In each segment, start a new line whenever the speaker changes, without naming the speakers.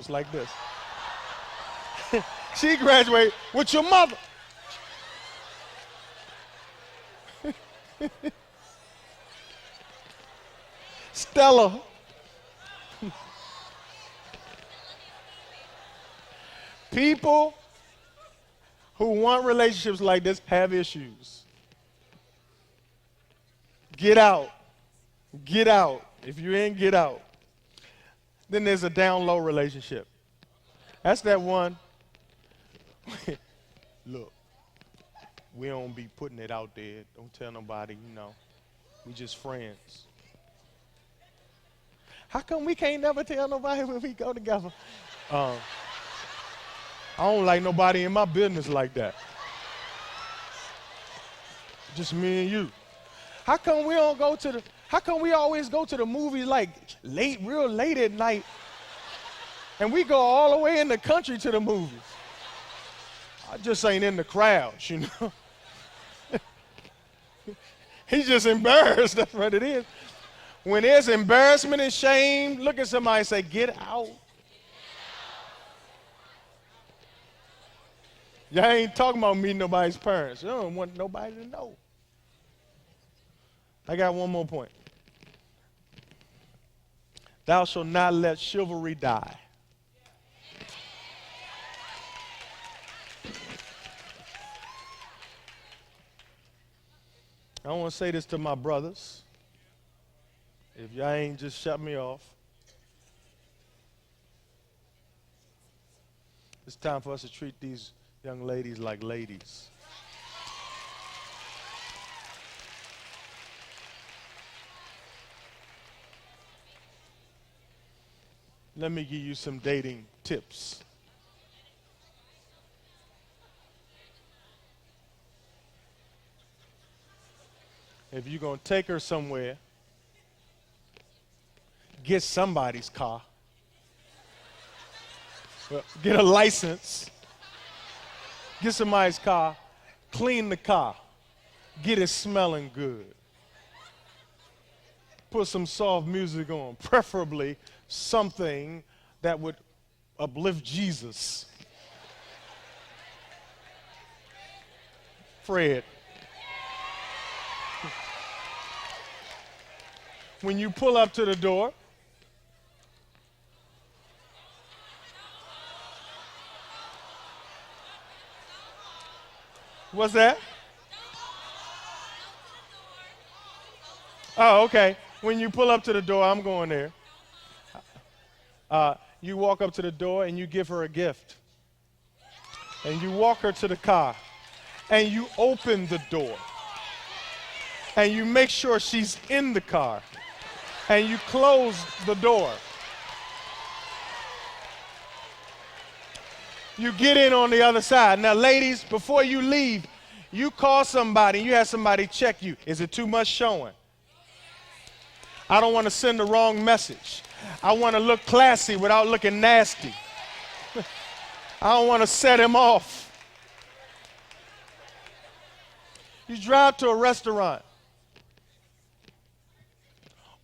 clothes like this. She graduated with your mother. Stella. People who want relationships like this have issues. Get out. Get out. If you ain't, get out. Then there's a down low relationship. That's that one. Look, we don't be putting it out there. Don't tell nobody, We just friends. How come we can't never tell nobody when we go together? I don't like nobody in my business like that. Just me and you. How come we always go to the movies like real late at night, and we go all the way in the country to the movies? I just ain't in the crowds, He's just embarrassed, that's what it is. When there's embarrassment and shame, look at somebody and say, get out. Y'all ain't talking about meeting nobody's parents. You don't want nobody to know. I got one more point. Thou shalt not let chivalry die. I want to say this to my brothers. If y'all ain't just shut me off. It's time for us to treat these young ladies like ladies. Let me give you some dating tips. If you're going to take her somewhere, get somebody's car. Well, get a license. Get somebody's car. Clean the car. Get it smelling good. Put some soft music on, preferably something that would uplift Jesus. Fred. When you pull up to the door, what's that? Oh, okay. When you pull up to the door, I'm going there. You walk up to the door and you give her a gift. And you walk her to the car. And you open the door. And you make sure she's in the car. And you close the door. You get in on the other side. Now, ladies, before you leave, you call somebody, you have somebody check you. Is it too much showing? I don't want to send the wrong message. I want to look classy without looking nasty. I don't want to set him off. You drive to a restaurant.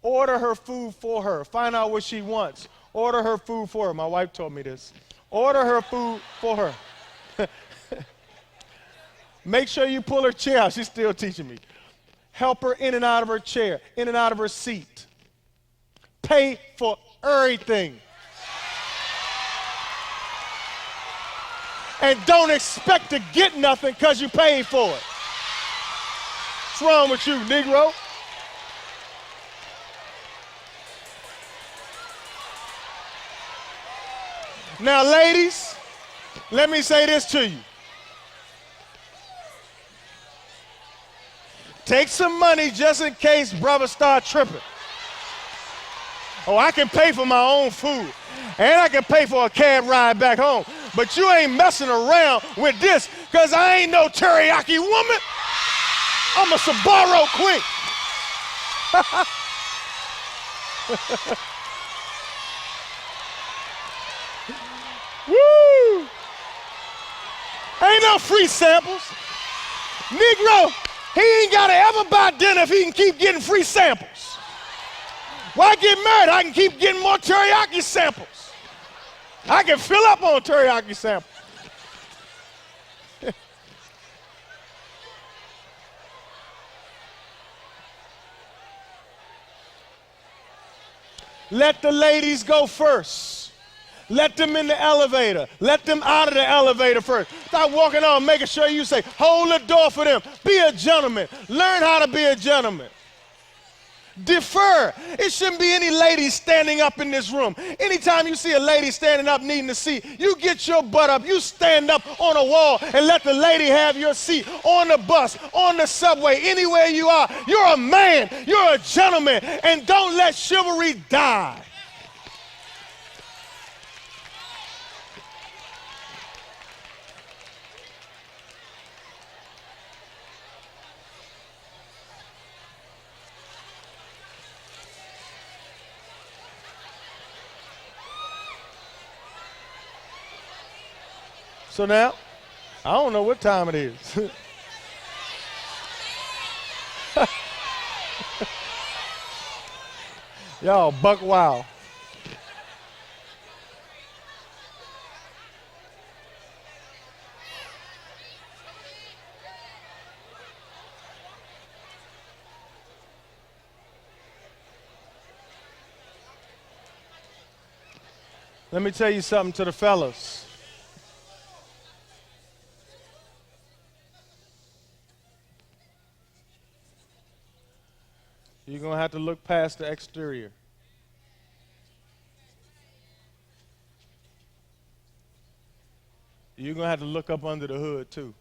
Order her food for her. Find out what she wants. Order her food for her. My wife told me this. Order her food for her. Make sure you pull her chair out. She's still teaching me. Help her in and out of her chair, in and out of her seat. Pay for everything. And don't expect to get nothing because you paid for it. What's wrong with you, Negro? Now, ladies, let me say this to you. Take some money just in case brother start tripping. Oh, I can pay for my own food, and I can pay for a cab ride back home. But you ain't messing around with this, because I ain't no teriyaki woman. I'm a Sbarro queen. Woo! Ain't no free samples. Negro, he ain't got to ever buy dinner if he can keep getting free samples. Why get married? I can keep getting more teriyaki samples. I can fill up on teriyaki sample. Let the ladies go first. Let them in the elevator. Let them out of the elevator first. Start walking on, making sure you say, hold the door for them. Be a gentleman. Learn how to be a gentleman. Defer. It shouldn't be any ladies standing up in this room. Anytime you see a lady standing up needing a seat, you get your butt up, you stand up on a wall and let the lady have your seat on the bus, on the subway, anywhere you are. You're a man, you're a gentleman, and don't let chivalry die. So now, I don't know what time it is. Y'all buck wild. Let me tell you something to the fellas. You're going to have to look past the exterior. You're going to have to look up under the hood, too.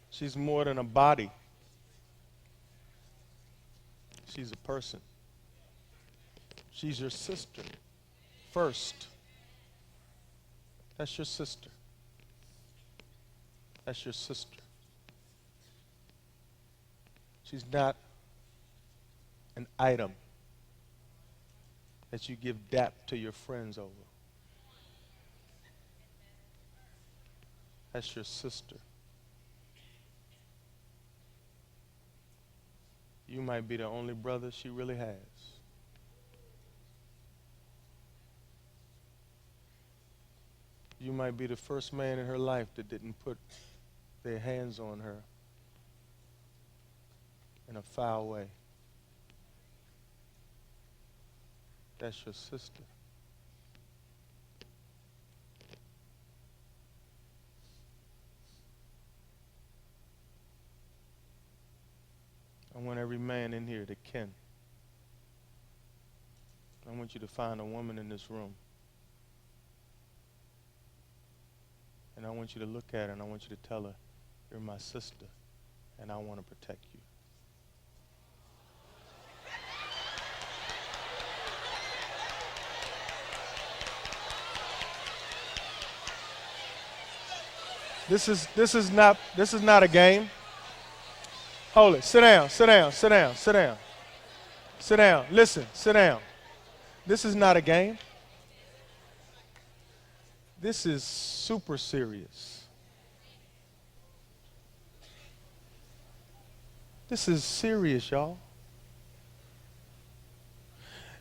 She's more than a body. She's a person. She's your sister first. That's your sister. That's your sister. She's not an item that you give dap to your friends over. That's your sister. You might be the only brother she really has. You might be the first man in her life that didn't put their hands on her in a foul way. That's your sister. I want every man in here that can. I want you to find a woman in this room. And I want you to look at her and I want you to tell her, you're my sister and I want to protect you. This is not a game. Hold it. Sit down. Listen, sit down. This is not a game. This is super serious. This is serious, y'all.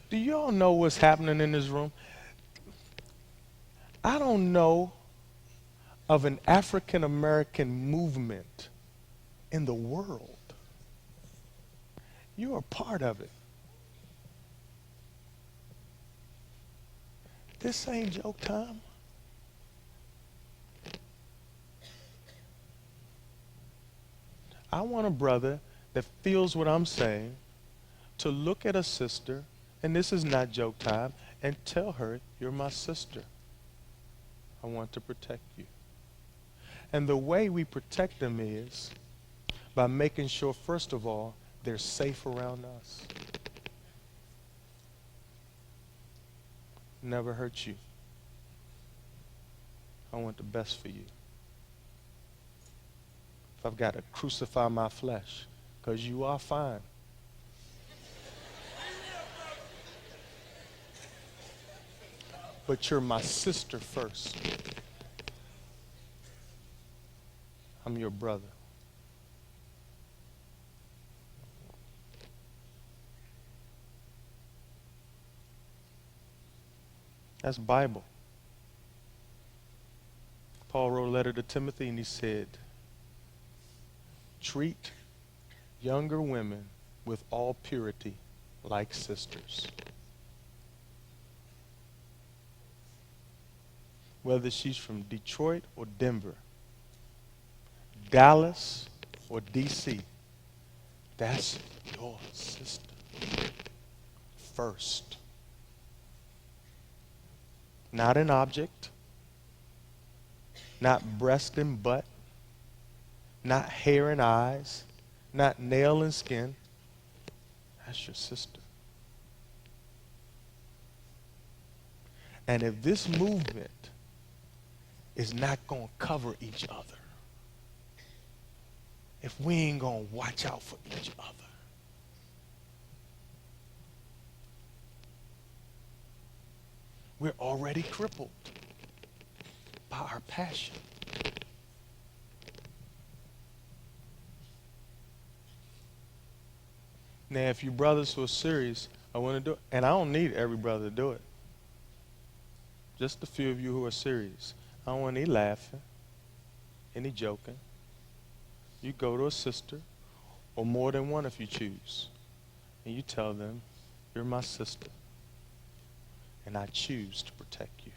Do y'all know what's happening in this room? I don't know of an African American movement in the world. You're a part of it. This ain't joke time. I want a brother that feels what I'm saying to look at a sister, and this is not joke time, and tell her, you're my sister. I want to protect you. And the way we protect them is by making sure, first of all, they're safe around us. Never hurt you. I want the best for you. If I've got to crucify my flesh, because you are fine. But you're my sister first. I'm your brother. That's Bible. Paul wrote a letter to Timothy and he said, treat younger women with all purity like sisters. Whether she's from Detroit or Denver, Dallas or D.C., that's your sister first. Not an object, not breast and butt, not hair and eyes, not nail and skin. That's your sister. And if this movement is not going to cover each other, if we ain't going to watch out for each other, we're already crippled by our passion. Now, if you brothers who are serious, I want to do it. And I don't need every brother to do it. Just a few of you who are serious. I don't want any laughing, any joking. You go to a sister, or more than one if you choose, and you tell them, you're my sister, and I choose to protect you.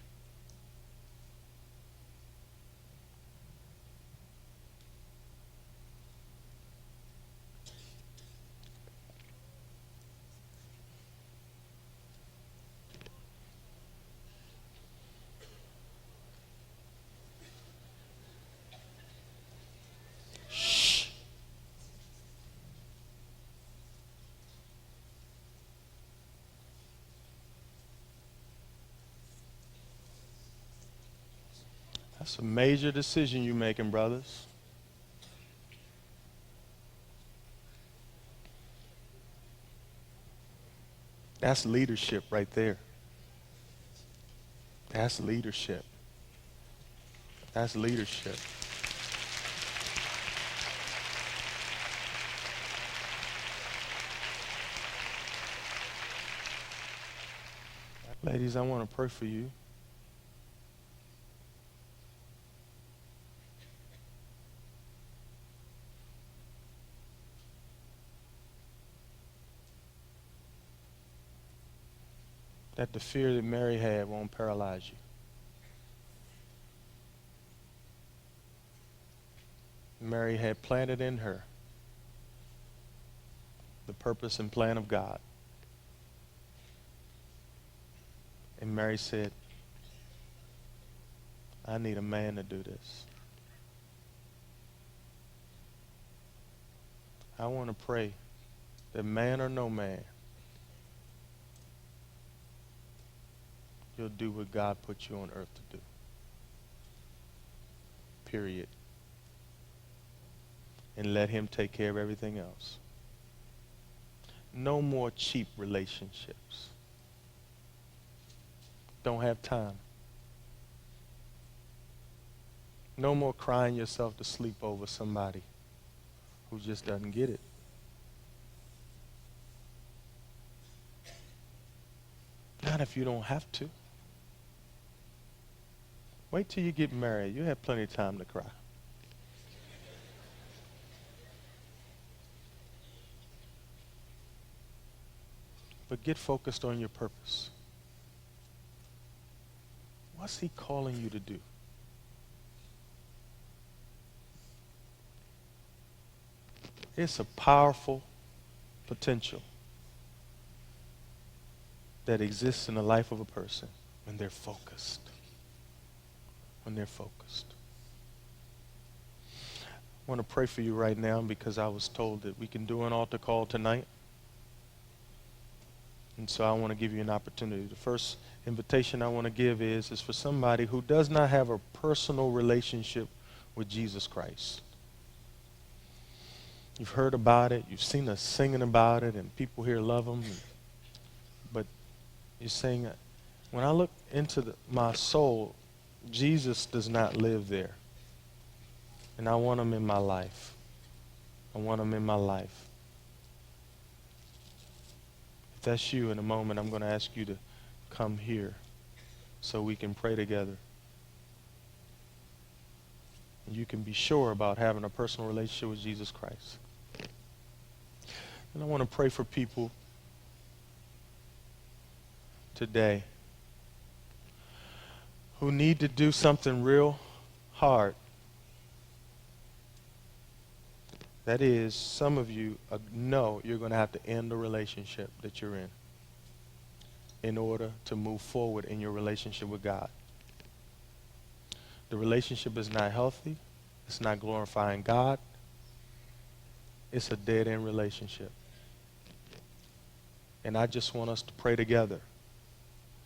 That's a major decision you're making, brothers. That's leadership right there. That's leadership. That's leadership. Ladies, I want to pray for you. That the fear that Mary had won't paralyze you. Mary had planted in her the purpose and plan of God. And Mary said, I need a man to do this. I want to pray that man or no man, you'll do what God put you on earth to do. Period. And let him take care of everything else. No more cheap relationships. Don't have time. No more crying yourself to sleep over somebody who just doesn't get it. Not if you don't have to. Wait till you get married. You have plenty of time to cry. But get focused on your purpose. What's he calling you to do? It's a powerful potential that exists in the life of a person when they're focused. When they're focused. I want to pray for you right now because I was told that we can do an altar call tonight. And so I want to give you an opportunity. The first invitation I want to give is for somebody who does not have a personal relationship with Jesus Christ. You've heard about it. You've seen us singing about it, and people here love him. But you're saying, when I look into my soul, Jesus does not live there. And I want him in my life. I want him in my life. If that's you, in a moment, I'm going to ask you to come here. so we can pray together. And you can be sure about having a personal relationship with Jesus Christ. And I want to pray for people today who need to do something real hard. That is, some of you know you're going to have to end the relationship that you're in order to move forward in your relationship with God. The relationship is not healthy. It's not glorifying God. It's a dead-end relationship. And I just want us to pray together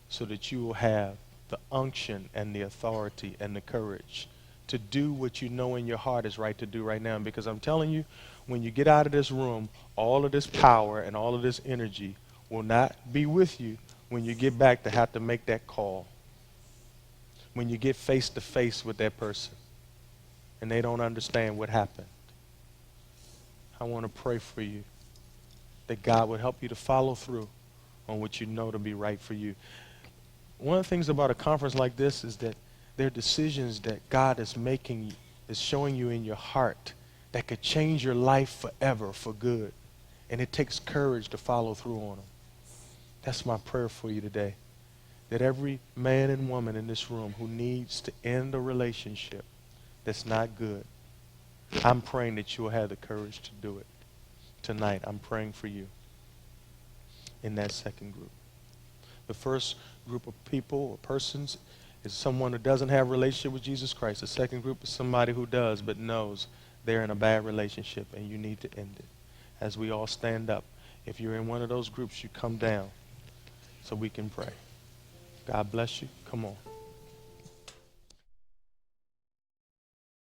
so that you will have the unction and the authority and the courage to do what you know in your heart is right to do right now. Because I'm telling you, when you get out of this room, all of this power and all of this energy will not be with you when you get back to have to make that call. When you get face to face with that person and they don't understand what happened. I want to pray for you that God would help you to follow through on what you know to be right for you. One of the things about a conference like this is that there are decisions that God is making, is showing you in your heart that could change your life forever for good. And it takes courage to follow through on them. That's my prayer for you today. That every man and woman in this room who needs to end a relationship that's not good, I'm praying that you will have the courage to do it. Tonight, I'm praying for you in that second group. The first group of people or persons is someone who doesn't have a relationship with Jesus Christ. The second group is somebody who does but knows they're in a bad relationship and you need to end it. As we all stand up, if you're in one of those groups, you come down so we can pray. God bless you. Come on.